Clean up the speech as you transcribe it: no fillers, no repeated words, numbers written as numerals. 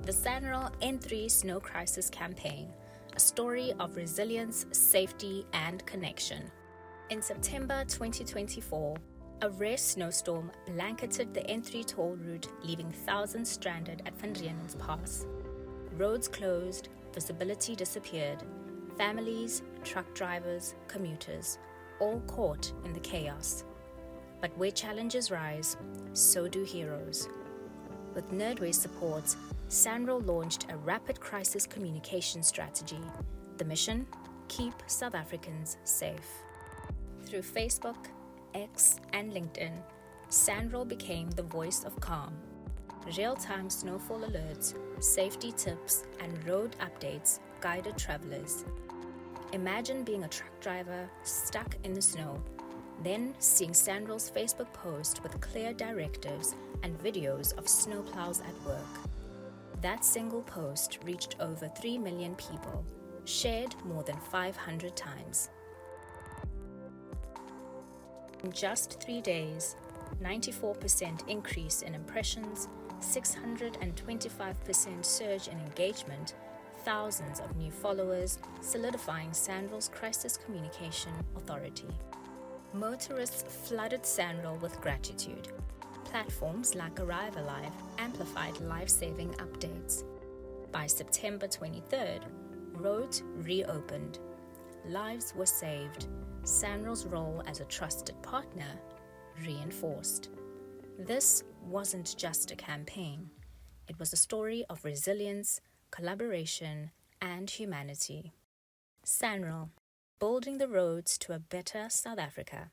The SANRAL N3 Snow Crisis Campaign, a story of resilience, safety, and connection. In September 2024, a rare snowstorm blanketed the N3 toll route, leaving thousands stranded at Reenen's Pass. Roads closed, visibility disappeared. Families, truck drivers, commuters, all caught in the chaos. But where challenges rise, so do heroes. With Nerdware support, SANRAL launched a rapid crisis communication strategy. The mission? Keep South Africans safe. Through Facebook, X, and LinkedIn, SANRAL became the voice of calm. Real-time snowfall alerts, safety tips, and road updates guided travelers. Imagine being a truck driver stuck in the snow, then seeing SANRAL's Facebook post with clear directives and videos of snowplows at work. That single post reached over 3 million people, shared more than 500 times. In just 3 days, 94% increase in impressions, 625% surge in engagement, thousands of new followers, solidifying SANRAL's crisis communication authority. Motorists flooded SANRAL with gratitude. Platforms like Arrive Alive amplified life-saving updates. By September 23rd, roads reopened. Lives were saved. SANRAL's role as a trusted partner reinforced. This wasn't just a campaign. It was a story of resilience, collaboration, and humanity. SANRAL, building the roads to a better South Africa.